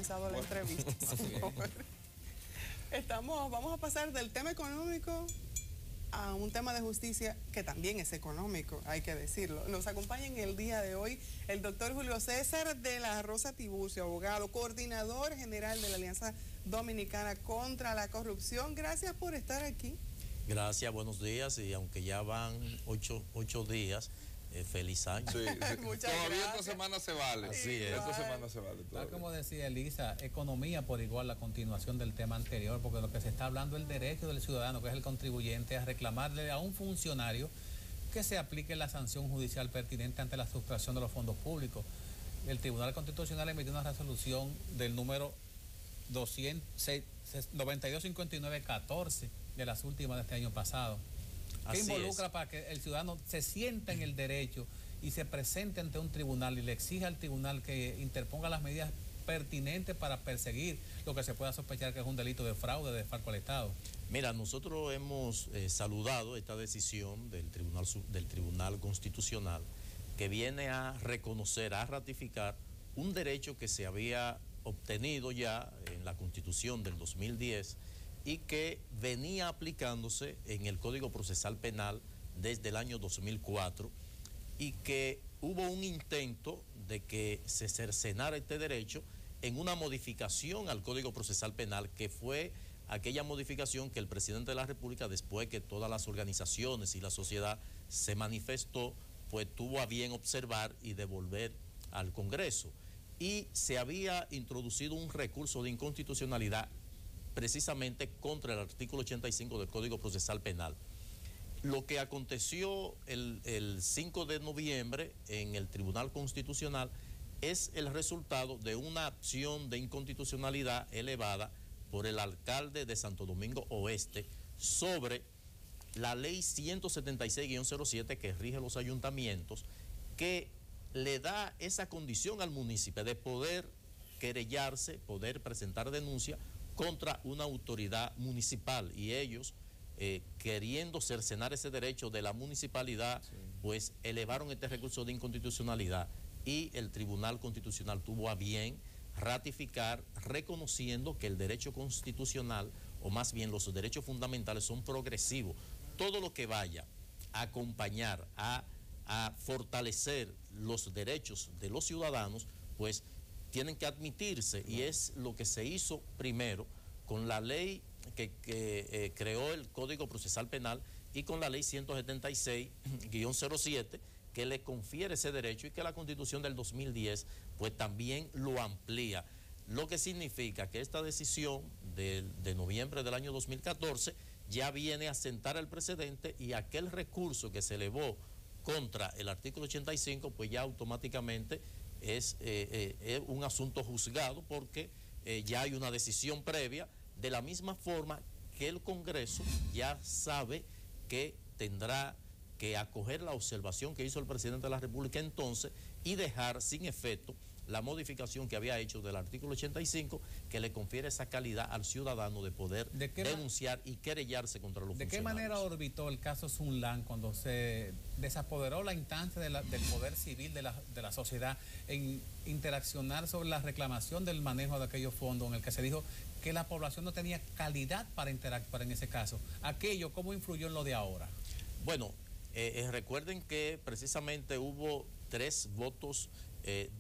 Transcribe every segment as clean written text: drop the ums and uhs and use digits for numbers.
comenzado la entrevista, señor. Vamos a pasar del tema económico a un tema de justicia que también es económico, hay que decirlo. Nos acompaña en el día de hoy el doctor Julio César de la Rosa Tiburcio, abogado, coordinador general de la Alianza Dominicana contra la Corrupción. Gracias por estar aquí. Gracias, buenos días, y aunque ya van ocho días, feliz año. Sí, sí. Todavía gracias. esta semana se vale. Así es. Esta semana se vale. Tal como decía Elisa, economía por igual la continuación del tema anterior, porque lo que se está hablando es el derecho del ciudadano, que es el contribuyente, a reclamarle a un funcionario que se aplique la sanción judicial pertinente ante la sustracción de los fondos públicos. El Tribunal Constitucional emitió una resolución del número 9259-14 de las últimas de este año pasado, que involucra para que el ciudadano se sienta en el derecho y se presente ante un tribunal y le exija al tribunal que interponga las medidas pertinentes para perseguir lo que se pueda sospechar que es un delito de fraude, de desfalco al Estado. Mira, nosotros hemos saludado esta decisión del Tribunal Constitucional, que viene a reconocer, a ratificar un derecho que se había obtenido ya en la Constitución del 2010 y que venía aplicándose en el Código Procesal Penal desde el año 2004, y que hubo un intento de que se cercenara este derecho en una modificación al Código Procesal Penal, que fue aquella modificación que el presidente de la República, después que todas las organizaciones y la sociedad se manifestó, pues tuvo a bien observar y devolver al Congreso. Y se había introducido un recurso de inconstitucionalidad precisamente contra el artículo 85 del Código Procesal Penal. Lo que aconteció el 5 de noviembre en el Tribunal Constitucional es el resultado de una acción de inconstitucionalidad elevada por el alcalde de Santo Domingo Oeste sobre la ley 176-07 que rige los ayuntamientos, que le da esa condición al municipio de poder querellarse, poder presentar denuncia contra una autoridad municipal, y ellos, queriendo cercenar ese derecho de la municipalidad, pues elevaron este recurso de inconstitucionalidad, y el Tribunal Constitucional tuvo a bien ratificar, reconociendo que el derecho constitucional, o más bien los derechos fundamentales, son progresivos. Todo lo que vaya a acompañar, a fortalecer los derechos de los ciudadanos, pues tienen que admitirse, y es lo que se hizo primero con la ley que creó el Código Procesal Penal y con la ley 176-07 que le confiere ese derecho, y que la Constitución del 2010 pues también lo amplía, lo que significa que esta decisión de noviembre del año 2014 ya viene a sentar el precedente, y aquel recurso que se elevó contra el artículo 85 pues ya automáticamente es un asunto juzgado, porque ya hay una decisión previa, de la misma forma que el Congreso ya sabe que tendrá que acoger la observación que hizo el presidente de la República entonces y dejar sin efecto la modificación que había hecho del artículo 85, que le confiere esa calidad al ciudadano de poder denunciar y querellarse contra los funcionarios. ¿De qué manera orbitó el caso Sunlan cuando se desapoderó la instancia del poder civil de la sociedad en interaccionar sobre la reclamación del manejo de aquellos fondos, en el que se dijo que la población no tenía calidad para interactuar en ese caso? ¿Aquello cómo influyó en lo de ahora? Bueno, recuerden que precisamente hubo 3 votos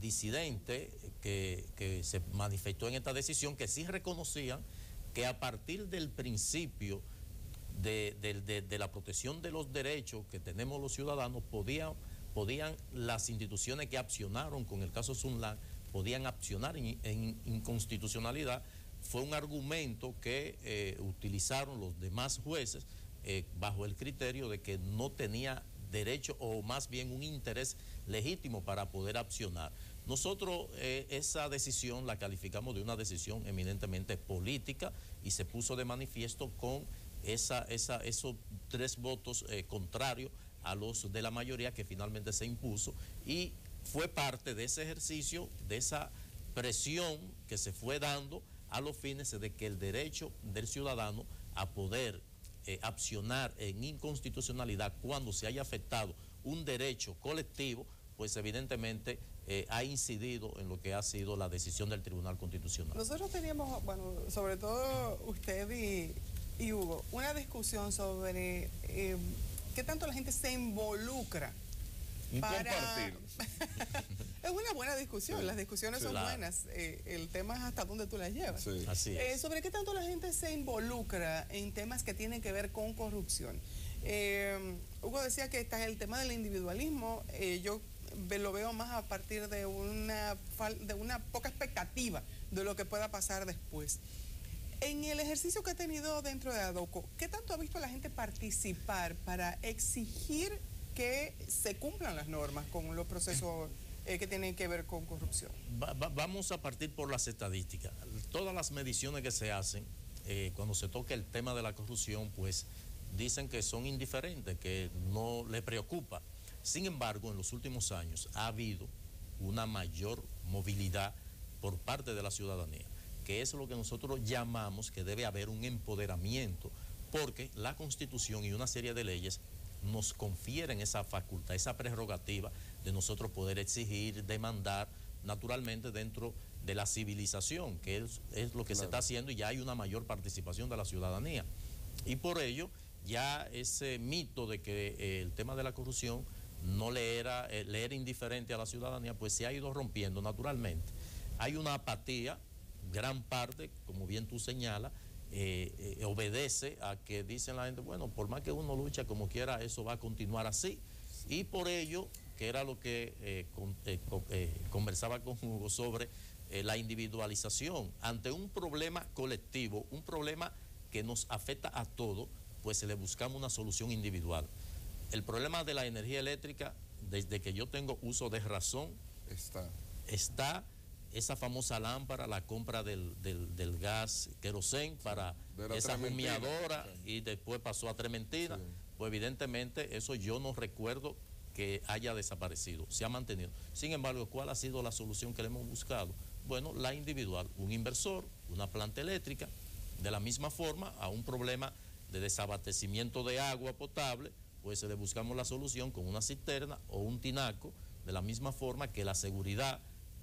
disidentes que se manifestó en esta decisión, que sí reconocían que a partir del principio de la protección de los derechos que tenemos los ciudadanos, podían las instituciones que accionaron con el caso Sunlan, podían accionar en inconstitucionalidad. Fue un argumento que utilizaron los demás jueces bajo el criterio de que no tenía derecho, o más bien un interés legítimo para poder accionar. Nosotros esa decisión la calificamos de una decisión eminentemente política, y se puso de manifiesto con esos 3 votos contrarios a los de la mayoría que finalmente se impuso, y fue parte de ese ejercicio, de esa presión que se fue dando a los fines de que el derecho del ciudadano a poder accionar en inconstitucionalidad cuando se haya afectado un derecho colectivo, pues evidentemente ha incidido en lo que ha sido la decisión del Tribunal Constitucional. Nosotros teníamos, bueno, sobre todo usted y Hugo, una discusión sobre qué tanto la gente se involucra Compartir. Es una buena discusión, Sí. las discusiones Sí, son claro. buenas, el tema es hasta dónde tú las llevas. Sí. Así es. Sobre qué tanto la gente se involucra en temas que tienen que ver con corrupción. Hugo decía que está el tema del individualismo, yo lo veo más a partir de una poca expectativa de lo que pueda pasar después. En el ejercicio que ha tenido dentro de ADOCO, ¿qué tanto ha visto a la gente participar para exigir que se cumplan las normas con los procesos que tienen que ver con corrupción? Vamos a partir por las estadísticas. Todas las mediciones que se hacen cuando se toca el tema de la corrupción, pues dicen que son indiferentes, que no les preocupa. Sin embargo, en los últimos años ha habido una mayor movilidad por parte de la ciudadanía, que es lo que nosotros llamamos que debe haber un empoderamiento, porque la Constitución y una serie de leyes nos confieren esa facultad, esa prerrogativa de nosotros poder exigir, demandar, naturalmente dentro de la civilización, que es lo que se está haciendo, y ya hay una mayor participación de la ciudadanía. Y por ello, ya ese mito de que el tema de la corrupción no le era indiferente a la ciudadanía, pues se ha ido rompiendo naturalmente. Hay una apatía, gran parte, como bien tú señalas, obedece a que dicen la gente, bueno, por más que uno lucha como quiera, eso va a continuar así. Y por ello, que era lo que conversaba con Hugo sobre la individualización, ante un problema colectivo, un problema que nos afecta a todos, pues se le buscamos una solución individual. El problema de la energía eléctrica, desde que yo tengo uso de razón, está esa famosa lámpara, la compra del gas querosén para esa humeadora, y después pasó a trementina. Sí. Pues evidentemente eso yo no recuerdo que haya desaparecido, se ha mantenido. Sin embargo, ¿cuál ha sido la solución que le hemos buscado? Bueno, la individual, un inversor, una planta eléctrica, de la misma forma a un problema de desabastecimiento de agua potable, pues le buscamos la solución con una cisterna o un tinaco, de la misma forma que la seguridad.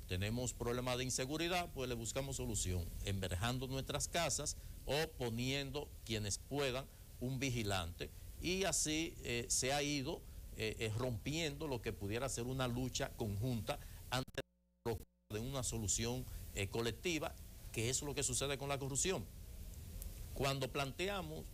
Tenemos problemas de inseguridad, pues le buscamos solución, enverjando nuestras casas o poniendo quienes puedan un vigilante. Y así se ha ido rompiendo lo que pudiera ser una lucha conjunta ante de una solución colectiva, que es lo que sucede con la corrupción. Cuando planteamos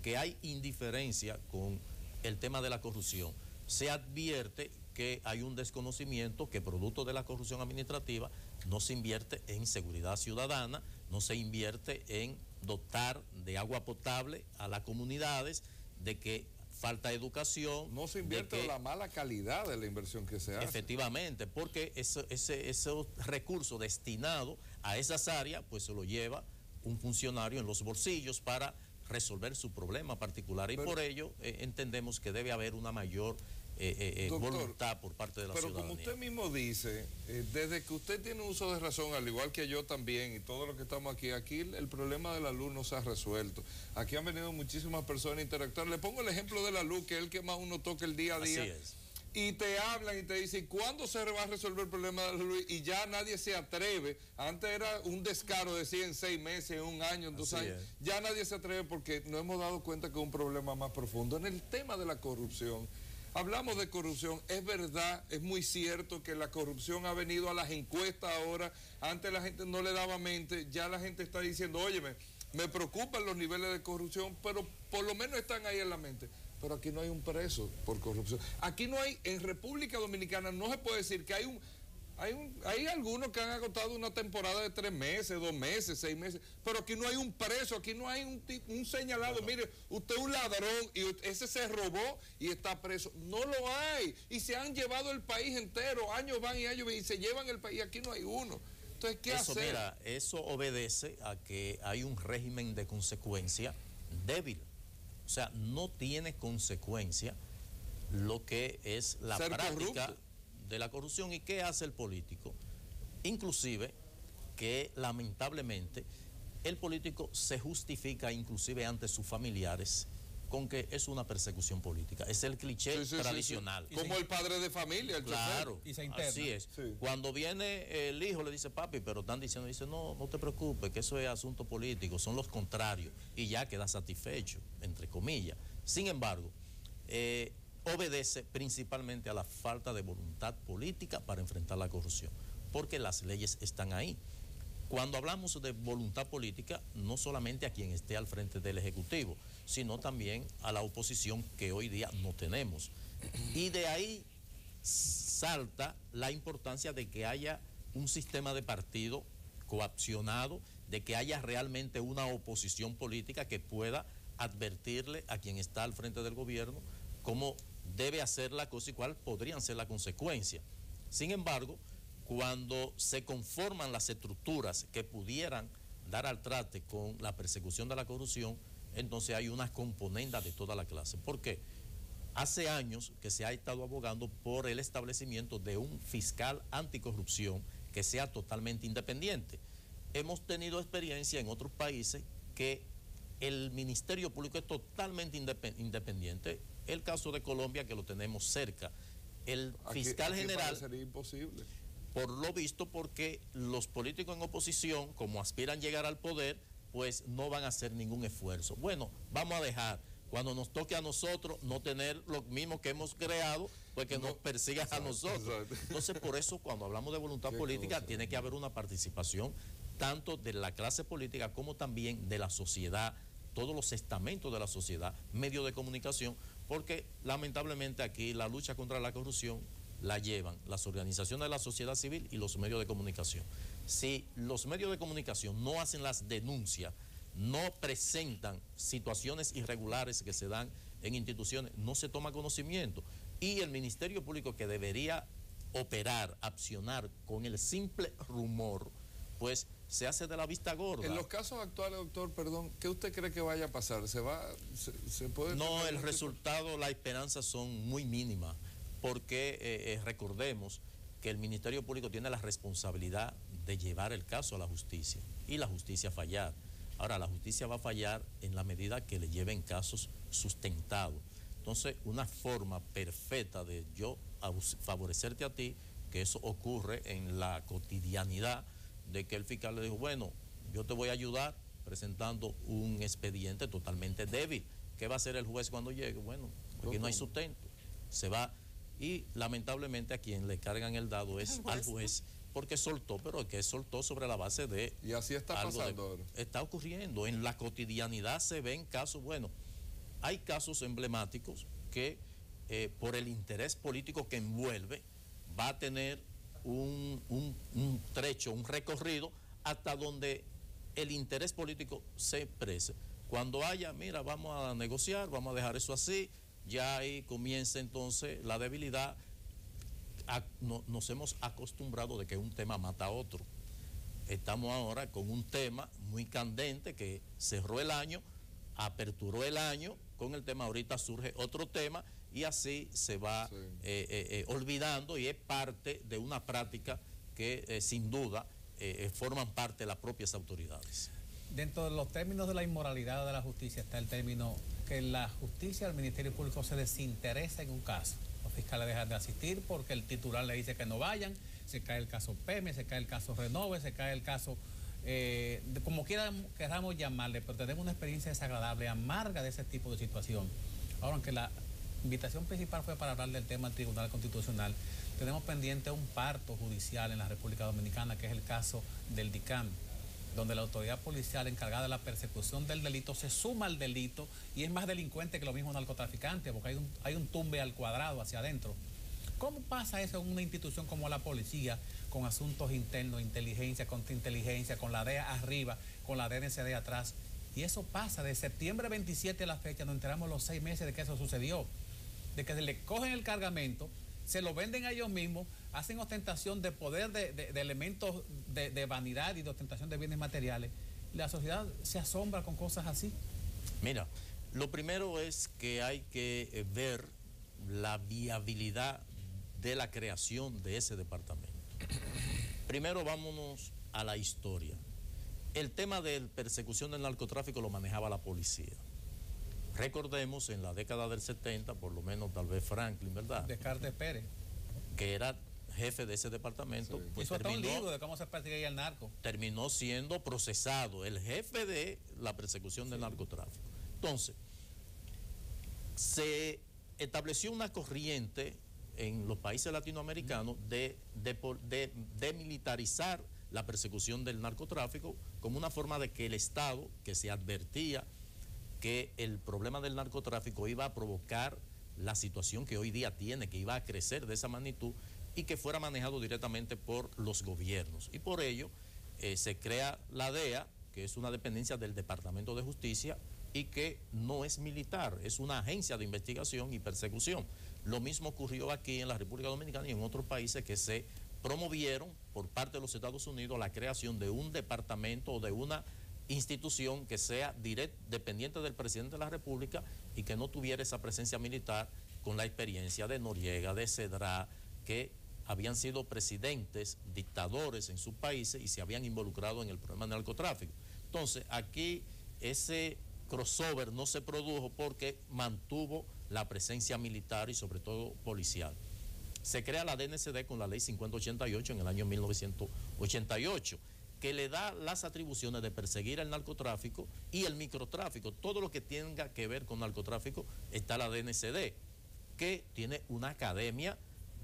que hay indiferencia con el tema de la corrupción, se advierte que hay un desconocimiento, que producto de la corrupción administrativa no se invierte en seguridad ciudadana, no se invierte en dotar de agua potable a las comunidades, de que falta educación. No se invierte en la mala calidad de la inversión que se hace. Efectivamente, porque esos recursos destinados a esas áreas, pues se lo lleva un funcionario en los bolsillos para resolver su problema particular, y por ello entendemos que debe haber una mayor doctor, voluntad por parte de la ciudadanía. Pero como usted mismo dice, desde que usted tiene uso de razón, al igual que yo también y todos los que estamos aquí el problema de la luz no se ha resuelto. Aquí han venido muchísimas personas a interactuar. Le pongo el ejemplo de la luz, que es el que más uno toca el día a día. Así es. Y te hablan y te dicen, ¿cuándo se va a resolver el problema de la luz? Y ya nadie se atreve. Antes era un descaro, decía en 6 meses, en 1 año, en 2 años. Ya nadie se atreve porque nos hemos dado cuenta que es un problema más profundo. En el tema de la corrupción, hablamos de corrupción, es verdad, es muy cierto que la corrupción ha venido a las encuestas ahora. Antes la gente no le daba mente, ya la gente está diciendo, óyeme, me preocupan los niveles de corrupción, pero por lo menos están ahí en la mente. Pero aquí no hay un preso por corrupción. Aquí no hay, en República Dominicana no se puede decir que hay algunos que han agotado una temporada de 3 meses, 2 meses, 6 meses, pero aquí no hay un preso, aquí no hay un señalado. Bueno, mire, usted es un ladrón y ese se robó y está preso. No lo hay. Y se han llevado el país entero, años van y años y se llevan el país, aquí no hay uno. Entonces, ¿qué hacer? Mira, eso obedece a que hay un régimen de consecuencia débil. O sea, no tiene consecuencia lo que es la práctica de la corrupción. ¿Y qué hace el político? Inclusive que lamentablemente el político se justifica inclusive ante sus familiares con que es una persecución política. Es el cliché tradicional. Sí. Como el padre de familia, el claro, chofer. Y se interna. Así es. Sí. Cuando viene el hijo le dice, papi, pero están diciendo, dice, no te preocupes, que eso es asunto político, son los contrarios, y ya queda satisfecho, entre comillas. Sin embargo, obedece principalmente a la falta de voluntad política para enfrentar la corrupción, porque las leyes están ahí. Cuando hablamos de voluntad política, no solamente a quien esté al frente del Ejecutivo, sino también a la oposición que hoy día no tenemos. Y de ahí salta la importancia de que haya un sistema de partido coaccionado, de que haya realmente una oposición política que pueda advertirle a quien está al frente del gobierno cómo debe hacer la cosa y cuáles podrían ser las consecuencias. Sin embargo, cuando se conforman las estructuras que pudieran dar al trate con la persecución de la corrupción, entonces hay una componenda de toda la clase. ¿Por qué? Hace años que se ha estado abogando por el establecimiento de un fiscal anticorrupción que sea totalmente independiente. Hemos tenido experiencia en otros países que el Ministerio Público es totalmente independiente. El caso de Colombia, que lo tenemos cerca. El fiscal general... Sería imposible. Por lo visto, porque los políticos en oposición, como aspiran llegar al poder, pues no van a hacer ningún esfuerzo. Bueno, vamos a dejar, cuando nos toque a nosotros, no tener lo mismo que hemos creado, pues que nos persigan a nosotros. Exacto. Entonces, por eso, cuando hablamos de voluntad política, tiene que haber una participación tanto de la clase política como también de la sociedad, todos los estamentos de la sociedad, medios de comunicación, porque lamentablemente aquí la lucha contra la corrupción la llevan las organizaciones de la sociedad civil y los medios de comunicación. Si los medios de comunicación no hacen las denuncias, no presentan situaciones irregulares que se dan en instituciones, no se toma conocimiento. Y el Ministerio Público, que debería operar, accionar con el simple rumor, pues se hace de la vista gorda. En los casos actuales, doctor, perdón, ¿qué usted cree que vaya a pasar? ¿Se puede...? No, el resultado, las esperanzas son muy mínimas, porque recordemos que el Ministerio Público tiene la responsabilidad de llevar el caso a la justicia y la justicia fallar. Ahora, la justicia va a fallar en la medida que le lleven casos sustentados. Entonces, una forma perfecta de yo favorecerte a ti, que eso ocurre en la cotidianidad, de que el fiscal le dijo, bueno, yo te voy a ayudar presentando un expediente totalmente débil. ¿Qué va a hacer el juez cuando llegue? Bueno, aquí no hay sustento. Se va, y lamentablemente a quien le cargan el dado es al juez, porque soltó, pero que soltó sobre la base de... Y así está pasando ahora. Está ocurriendo, en la cotidianidad se ven casos, bueno, hay casos emblemáticos que por el interés político que envuelve, va a tener un trecho, un recorrido, hasta donde el interés político se exprese. Cuando haya, mira, vamos a negociar, vamos a dejar eso así, ya ahí comienza entonces la debilidad. Nos hemos acostumbrado de que un tema mata a otro. Estamos ahora con un tema muy candente que cerró el año, aperturó el año con el tema, ahorita surge otro tema y así se va olvidando, y es parte de una práctica que sin duda forman parte de las propias autoridades. Dentro de los términos de la inmoralidad de la justicia está el término que la justicia, el Ministerio Público se desinteresa en un caso. Los fiscales dejan de asistir porque el titular le dice que no vayan, se cae el caso PEME, se cae el caso Renove, se cae el caso, como queramos llamarle, pero tenemos una experiencia desagradable, amarga de ese tipo de situación. Ahora, aunque la invitación principal fue para hablar del tema del Tribunal Constitucional, tenemos pendiente un parto judicial en la República Dominicana, que es el caso del DICAM, donde la autoridad policial encargada de la persecución del delito se suma al delito y es más delincuente que los mismos narcotraficantes, porque hay un tumbe al cuadrado hacia adentro. ¿Cómo pasa eso en una institución como la policía, con asuntos internos, inteligencia, contrainteligencia, con la DEA arriba, con la DNCD atrás? Y eso pasa de septiembre 27 a la fecha, nos enteramos los 6 meses de que eso sucedió, de que se le cogen el cargamento, se lo venden a ellos mismos, hacen ostentación de poder de elementos de vanidad y de ostentación de bienes materiales. La sociedad se asombra con cosas así. Mira, lo primero es que hay que ver la viabilidad de la creación de ese departamento. Primero vámonos a la historia. El tema de persecución del narcotráfico lo manejaba la policía. Recordemos en la década del 70, por lo menos tal vez Franklin, ¿verdad? Descartes Pérez, que era jefe de ese departamento, pues hizo hasta un libro de cómo se persigue el narco. Terminó siendo procesado, el jefe de la persecución del narcotráfico. Entonces, se estableció una corriente en los países latinoamericanos de militarizar la persecución del narcotráfico como una forma de que el Estado, que se advertía que el problema del narcotráfico iba a provocar la situación que hoy día tiene, que iba a crecer de esa magnitud, y que fuera manejado directamente por los gobiernos. Y por ello se crea la DEA, que es una dependencia del Departamento de Justicia y que no es militar, es una agencia de investigación y persecución. Lo mismo ocurrió aquí en la República Dominicana y en otros países que se promovieron por parte de los Estados Unidos la creación de un departamento o de una institución que sea dependiente del presidente de la República y que no tuviera esa presencia militar, con la experiencia de Noriega, de Cedrá, que habían sido presidentes, dictadores en sus países y se habían involucrado en el problema del narcotráfico. Entonces, aquí ese crossover no se produjo porque mantuvo la presencia militar y sobre todo policial. Se crea la DNCD con la ley 5088 en el año 1988, que le da las atribuciones de perseguir el narcotráfico y el microtráfico. Todo lo que tenga que ver con narcotráfico está la DNCD, que tiene una academia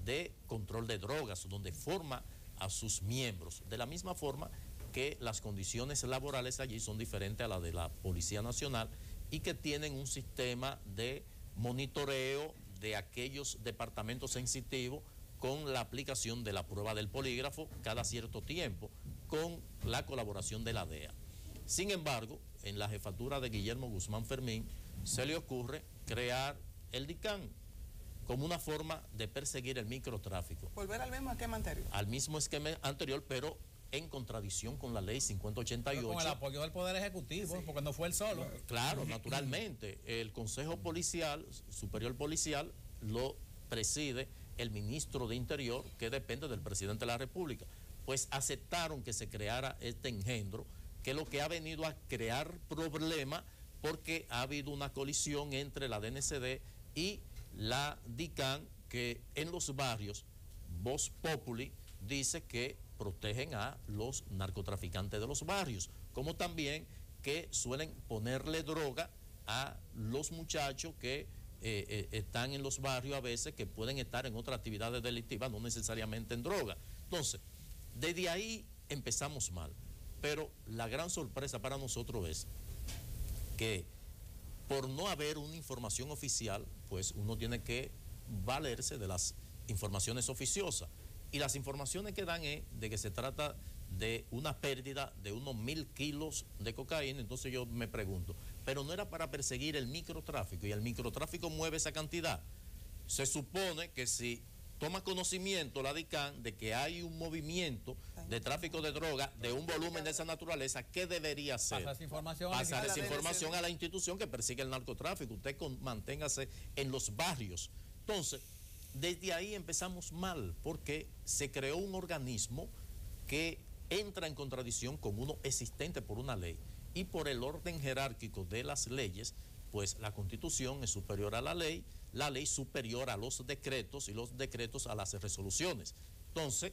de control de drogas, donde forma a sus miembros, de la misma forma que las condiciones laborales allí son diferentes a las de la Policía Nacional y que tienen un sistema de monitoreo de aquellos departamentos sensitivos con la aplicación de la prueba del polígrafo cada cierto tiempo, con la colaboración de la DEA. Sin embargo, en la jefatura de Guillermo Guzmán Fermín se le ocurre crear el DICAN como una forma de perseguir el microtráfico. Volver al mismo esquema anterior. Al mismo esquema anterior, pero en contradicción con la ley 5088. Pero con el apoyo del Poder Ejecutivo, sí, porque no fue él solo. Claro, naturalmente. El Consejo Policial, Superior Policial, lo preside el ministro de Interior, que depende del presidente de la República. Pues aceptaron que se creara este engendro, que es lo que ha venido a crear problemas porque ha habido una colisión entre la DNCD y la DICAN, que en los barrios, Voz Populi dice que protegen a los narcotraficantes de los barrios, como también que suelen ponerle droga a los muchachos que están en los barrios a veces, que pueden estar en otras actividades delictivas, no necesariamente en droga. Entonces, desde ahí empezamos mal, pero la gran sorpresa para nosotros es que por no haber una información oficial, pues uno tiene que valerse de las informaciones oficiosas. Y las informaciones que dan es de que se trata de una pérdida de unos 1.000 kilos de cocaína. Entonces yo me pregunto, pero no era para perseguir el microtráfico, y el microtráfico mueve esa cantidad. Se supone que si toma conocimiento la DICAN de que hay un movimiento de tráfico de droga de un volumen de esa naturaleza, ¿qué debería hacer? Pasar esa información, pasar esa información a la institución que persigue el narcotráfico. Usted manténgase en los barrios. Entonces, desde ahí empezamos mal, porque se creó un organismo que entra en contradicción con uno existente por una ley, y por el orden jerárquico de las leyes, pues la Constitución es superior a la ley superior a los decretos y los decretos a las resoluciones. Entonces,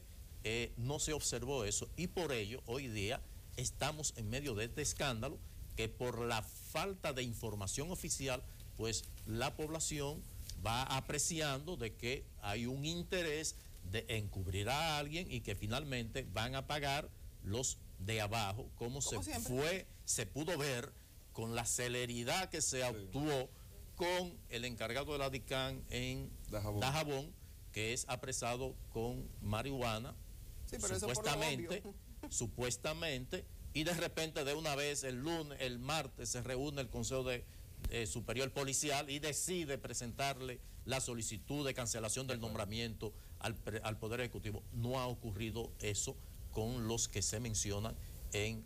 no se observó eso, y por ello hoy día estamos en medio de este escándalo, que por la falta de información oficial, pues la población va apreciando de que hay un interés de encubrir a alguien y que finalmente van a pagar los de abajo, como se pudo ver con la celeridad que se actuó con el encargado de la DICAN en Dajabón, que es apresado con marihuana, sí, pero supuestamente, y de repente de una vez el martes se reúne el Consejo Superior Policial y decide presentarle la solicitud de cancelación del nombramiento al Poder Ejecutivo. No ha ocurrido eso con los que se mencionan en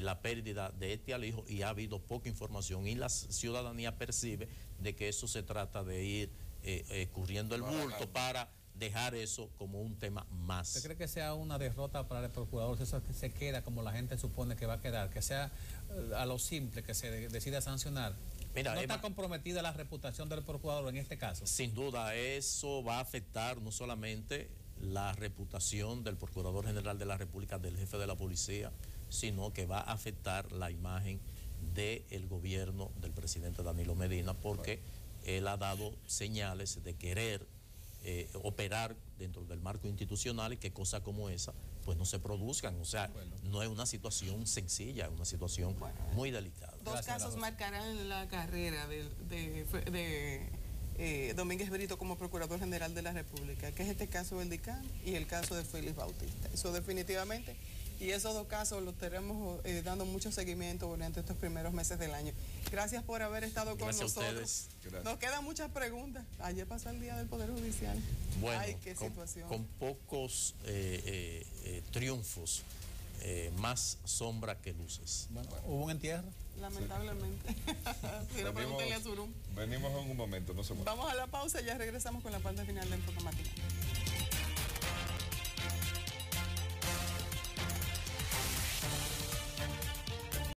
la pérdida de este alijo, y ha habido poca información, y la ciudadanía percibe de que eso se trata de ir corriendo el bulto para dejar eso como un tema más. ¿Usted cree que sea una derrota para el procurador si eso se queda como la gente supone que va a quedar, que sea a lo simple, que se decida sancionar? Mira, ¿No está comprometida la reputación del procurador en este caso? Sin duda, eso va a afectar no solamente la reputación del Procurador General de la República, del jefe de la policía, sino que va a afectar la imagen del gobierno del presidente Danilo Medina, porque él ha dado señales de querer operar dentro del marco institucional y que cosas como esa pues no se produzcan. O sea, no es una situación sencilla, es una situación muy delicada. Dos casos marcarán la carrera de Domínguez Brito como Procurador General de la República, que es este caso del DICAN y el caso de Félix Bautista. Eso definitivamente, y esos dos casos los tenemos dando mucho seguimiento durante estos primeros meses del año. Gracias por haber estado con nosotros. Nos quedan muchas preguntas. Ayer pasó el Día del Poder Judicial. Bueno, ay, qué situación. Con pocos triunfos, más sombra que luces. Bueno, ¿hubo un entierro? Lamentablemente. Si no, pregúntale a Zurum. Venimos en un momento, no se mueve. Vamos a la pausa y ya regresamos con la parte final del Enfoque Matinal.